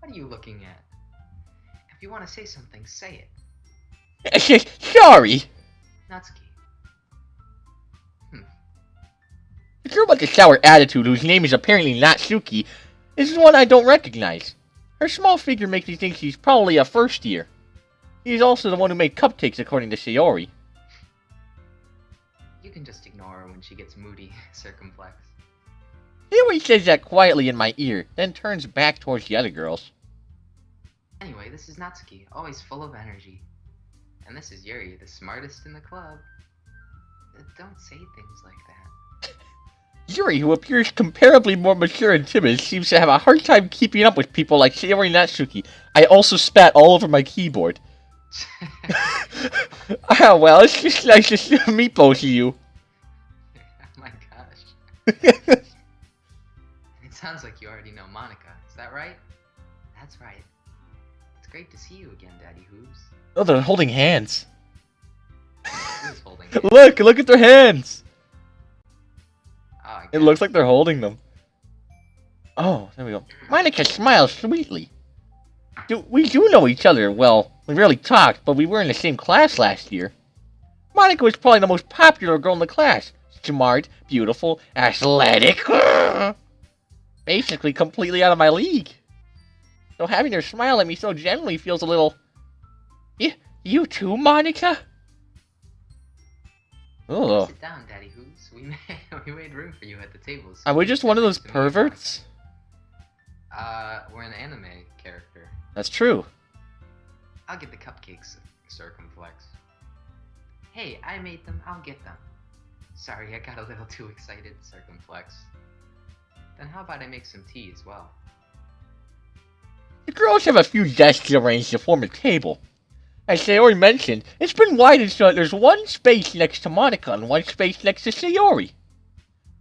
What are you looking at? If you want to say something, say it. Sorry. Natsuki. The girl with the sour attitude, whose name is apparently Natsuki, is one I don't recognize. Her small figure makes me think she's probably a first year. She's also the one who made cupcakes, according to Sayori. You can just ignore her when she gets moody, circumflex. Sayori says that quietly in my ear, then turns back towards the other girls. Anyway, this is Natsuki, always full of energy. And this is Yuri, the smartest in the club. Don't say things like that. Yuri, who appears comparably more mature and timid, seems to have a hard time keeping up with people like Sayori and Natsuki. I also spat all over my keyboard. Ah, well, it's just nice to meet both of you. Oh my gosh. It sounds like you already know Monica, is that right? That's right. It's great to see you again, Daddy Hooves. Oh, they're holding hands. Who's holding hands? Look at their hands! Oh, It looks like they're holding them. Oh, there we go. Monica smiles sweetly. We do know each other. Well, we rarely talked, but we were in the same class last year. Monica was probably the most popular girl in the class. Smart, beautiful, athletic. Basically completely out of my league. So having her smile at me so gently feels a little... You too, Monica? Oh. Sit down, Daddy Hooves. We made room for you at the table. So Are we just one of those perverts? We're an anime character. That's true. I'll get the cupcakes, circumflex. Hey, I made them, I'll get them. Sorry, I got a little too excited, circumflex. Then how about I make some tea as well? The girls have a few desks arranged to form a table. As Sayori mentioned, it's been widened so that there's one space next to Monica and one space next to Sayori.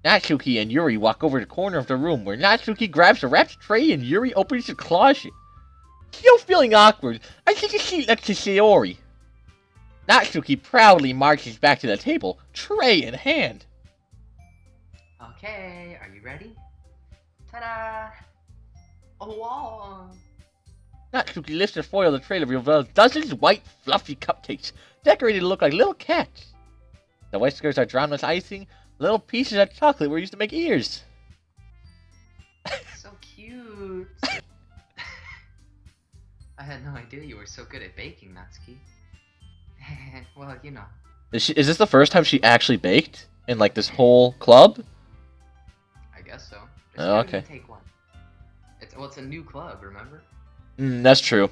Natsuki and Yuri walk over to the corner of the room where Natsuki grabs a wrapped tray and Yuri opens the closet. Still feeling awkward, I take a seat next to Sayori. Natsuki proudly marches back to the table, tray in hand. Okay, are you ready? Ta-da! Oh, wow! Natsuki lifts the foil of the tray to reveal dozens of white, fluffy cupcakes, decorated to look like little cats. The whiskers are drawn with icing. Little pieces of chocolate were used to make ears. So cute! I had no idea you were so good at baking, Natsuki. Well, you know. Is this the first time she actually baked? In, like, this whole club? I guess so. Oh, okay. Take one. It's a new club, remember? That's true.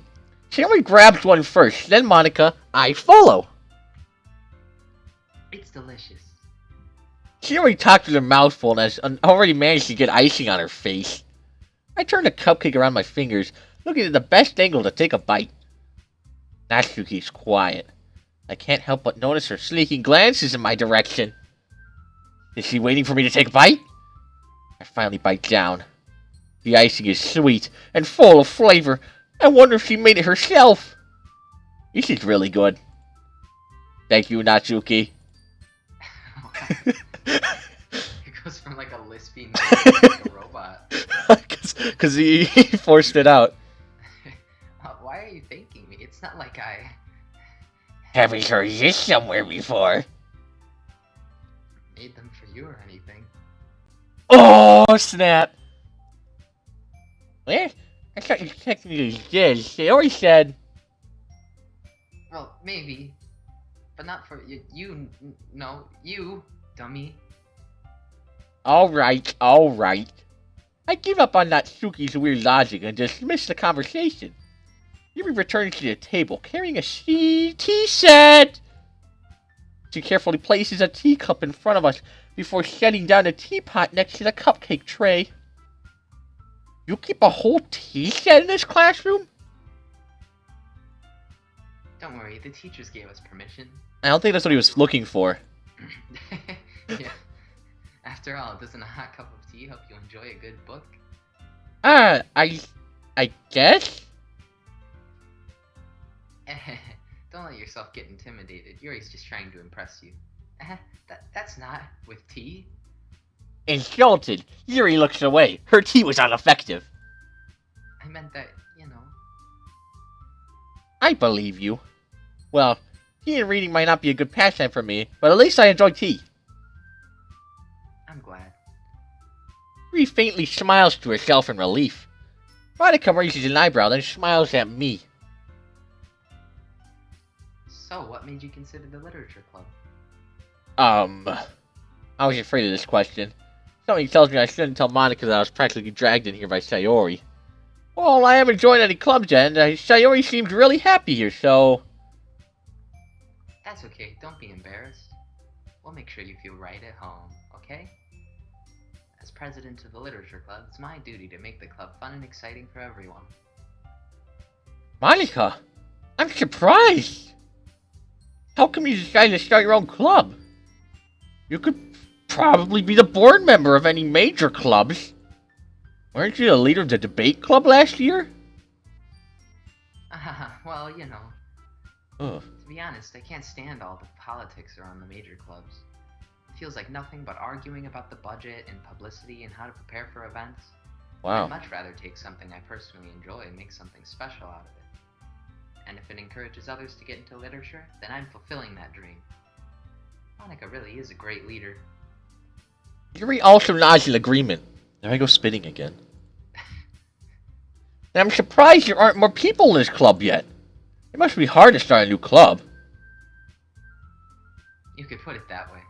Sayori grabs one first, then Monica, I follow. It's delicious. Sayori talks with her mouth full and has already managed to get icing on her face. I turn the cupcake around my fingers, looking at the best angle to take a bite. Natsuki's quiet. I can't help but notice her sneaking glances in my direction. Is she waiting for me to take a bite? I finally bite down. The icing is sweet and full of flavor. I wonder if she made it herself. This is really good. Thank you, Natsuki. It goes from like a lispy to like a robot. Because he forced it out. Why are you thanking me? It's not like I... Haven't heard this somewhere before. Made them for you or anything. Oh, snap. Well, I thought you technically did. Sayori said... Well, maybe. But not for you. No, you, dummy. Alright. I give up on Natsuki's weird logic and dismiss the conversation. Yuri returns to the table, carrying a tea set. She carefully places a teacup in front of us before setting down a teapot next to the cupcake tray. You keep a whole tea set in this classroom? Don't worry, the teachers gave us permission. I don't think that's what he was looking for. Yeah. After all, doesn't a hot cup of tea help you enjoy a good book? I guess? Don't let yourself get intimidated. Yuri's just trying to impress you. That's not with tea. Insulted, Yuri looks away. Her tea was ineffective. I meant that, you I believe you. Well, tea and reading might not be a good pastime for me, but at least I enjoy tea. I'm glad. Yuri faintly smiles to herself in relief. Monica raises an eyebrow, then smiles at me. So, what made you consider the literature club? I was afraid of this question. Something tells me I shouldn't tell Monica that I was practically dragged in here by Sayori. Well, I haven't joined any clubs yet, and Sayori seemed really happy here, so... That's okay, don't be embarrassed. We'll make sure you feel right at home, okay? As president of the literature club, it's my duty to make the club fun and exciting for everyone. Monica, I'm surprised! How come you decided to start your own club? You could probably be the board member of any major clubs. Weren't you the leader of the debate club last year? Well, you know. Ugh. To be honest, I can't stand all the politics around the major clubs. It feels like nothing but arguing about the budget and publicity and how to prepare for events. Wow. I'd much rather take something I personally enjoy and make something special out of it. And if it encourages others to get into literature, then I'm fulfilling that dream. Monica really is a great leader. Yuri also nods in agreement. There I go spitting again. And I'm surprised there aren't more people in this club yet. It must be hard to start a new club. You could put it that way.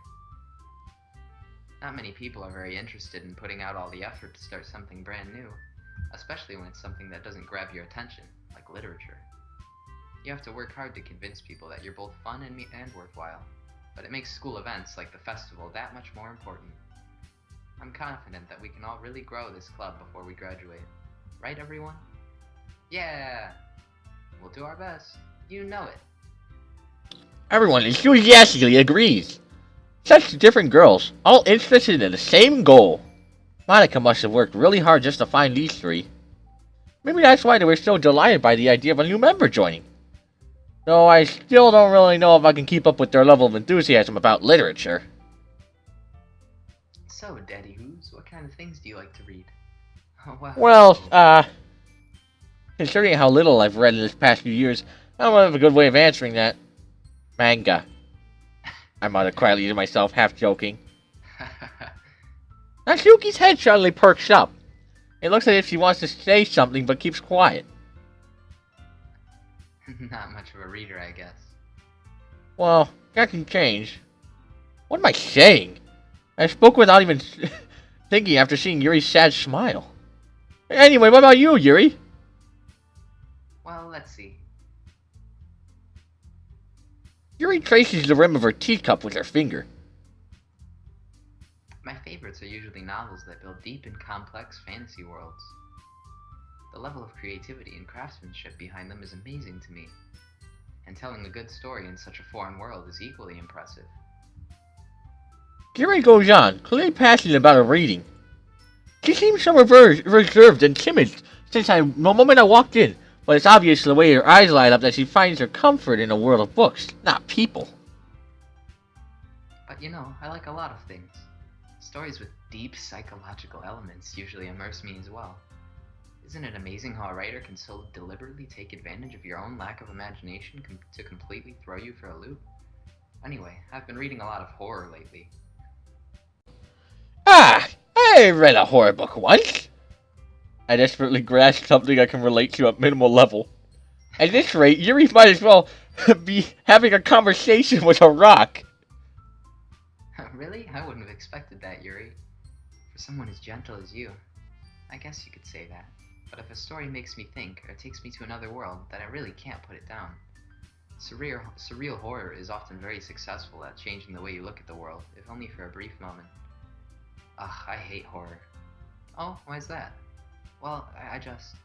Not many people are very interested in putting out all the effort to start something brand new, especially when it's something that doesn't grab your attention, like literature. You have to work hard to convince people that you're both fun and worthwhile, but it makes school events like the festival that much more important. I'm confident that we can all really grow this club before we graduate. Right, everyone? Yeah! We'll do our best. You know it. Everyone enthusiastically agrees. Such different girls, all interested in the same goal. Monica must have worked really hard just to find these three. Maybe that's why they were so delighted by the idea of a new member joining. Though I still don't really know if I can keep up with their level of enthusiasm about literature. So, Daddy Who's, what kind of things do you like to read? Oh, wow. Well, considering how little I've read in this past few years, I don't have a good way of answering that. Manga. I muttered quietly to myself, half joking. Natsuki's head suddenly perks up. It looks as if she wants to say something but keeps quiet. Not much of a reader, I guess. Well, that can change. What am I saying? I spoke without even thinking after seeing Yuri's sad smile. Anyway, what about you, Yuri? Well, let's see. Yuri traces the rim of her teacup with her finger. My favorites are usually novels that build deep and complex fantasy worlds. The level of creativity and craftsmanship behind them is amazing to me, and telling a good story in such a foreign world is equally impressive. Yuri goes on, clearly passionate about her reading. She seems so reserved and timid since the moment I walked in, but it's obvious the way her eyes light up that she finds her comfort in a world of books, not people. But you know, I like a lot of things. Stories with deep psychological elements usually immerse me as well. Isn't it amazing how a writer can so deliberately take advantage of your own lack of imagination to completely throw you for a loop? Anyway, I've been reading a lot of horror lately. Ah, I read a horror book once. I desperately grasp something I can relate to at minimal level. At this rate, Yuri might as well be having a conversation with a rock. Really? I wouldn't have expected that, Yuri. For someone as gentle as you. I guess you could say that. But if a story makes me think, or takes me to another world, then I really can't put it down. Surreal horror is often very successful at changing the way you look at the world, if only for a brief moment. Ugh, I hate horror. Oh, why's that? Well, I just...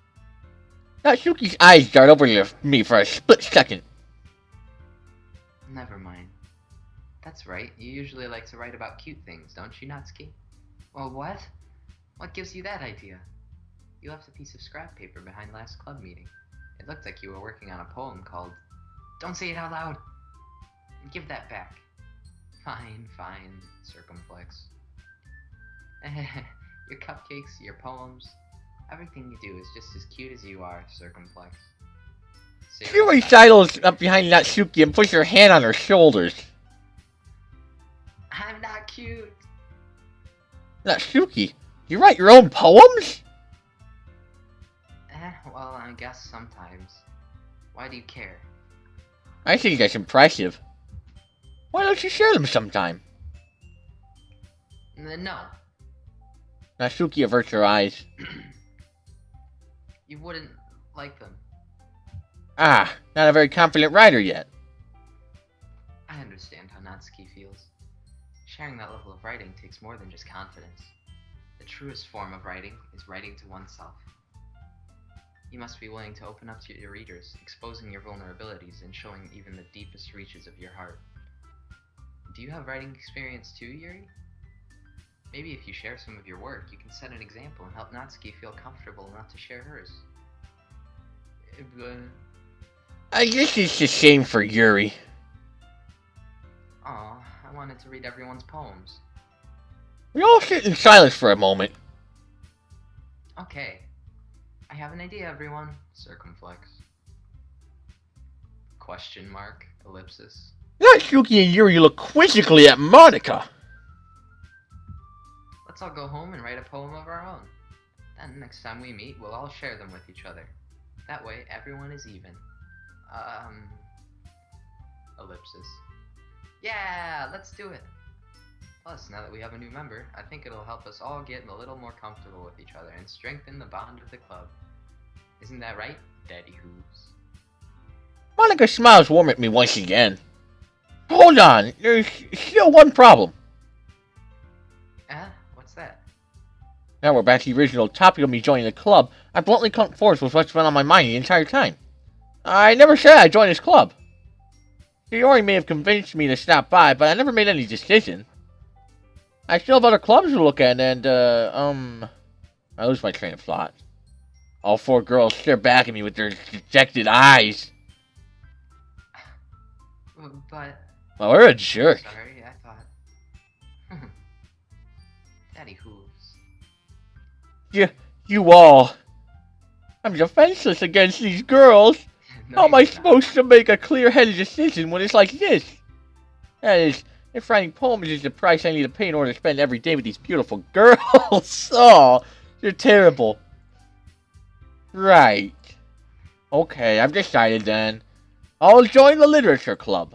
Natsuki's eyes dart over to me for a split second. Never mind. That's right, you usually like to write about cute things, don't you, Natsuki? Well, what? What gives you that idea? You left a piece of scrap paper behind last club meeting. It looked like you were working on a poem called... Don't say it out loud! Give that back. Fine, Circumflex. Your cupcakes, your poems, everything you do is just as cute as you are, Circumflex. Say Yuri sidles up behind Natsuki and puts her hand on her shoulders. I'm not cute. Natsuki, you write your own poems? Well, I guess sometimes. Why do you care? I think that's impressive. Why don't you share them sometime? No. Natsuki averts her eyes. You wouldn't like them. Ah, not a very confident writer yet. I understand how Natsuki feels. Sharing that level of writing takes more than just confidence. The truest form of writing is writing to oneself. You must be willing to open up to your readers, exposing your vulnerabilities and showing even the deepest reaches of your heart. Do you have writing experience too, Yuri? Maybe if you share some of your work, you can set an example and help Natsuki feel comfortable enough to share hers. I guess it's the same for Yuri. Aw, I wanted to read everyone's poems. We all sit in silence for a moment. Okay. I have an idea, everyone. Circumflex. Question mark. Ellipsis. Natsuki and Yuri look quizzically at Monica. Let's all go home and write a poem of our own. Then next time we meet, we'll all share them with each other. That way, everyone is even. Ellipsis. Yeah, let's do it. Plus, now that we have a new member, I think it'll help us all get a little more comfortable with each other and strengthen the bond of the club. Isn't that right, Daddy Hooves? Monica smiles warm at me once again. Hold on, there's still one problem. What's that? Now we're back to the original topic of me joining the club. I bluntly come forth with what's been on my mind the entire time. I never said I'd join this club. Shiori may have convinced me to stop by, but I never made any decision. I still have other clubs to look at, and, I lose my train of thought. All four girls stare back at me with their dejected eyes. But... Well, we're a jerk. Sorry, I thought... Daddy Hooves. You all. I'm defenseless against these girls. No, How am I you're not. supposed to make a clear-headed decision when it's like this? That is, if writing poems is the price I need to pay in order to spend every day with these beautiful girls. Oh, you're terrible. Right. Okay, I've decided then. I'll join the literature club.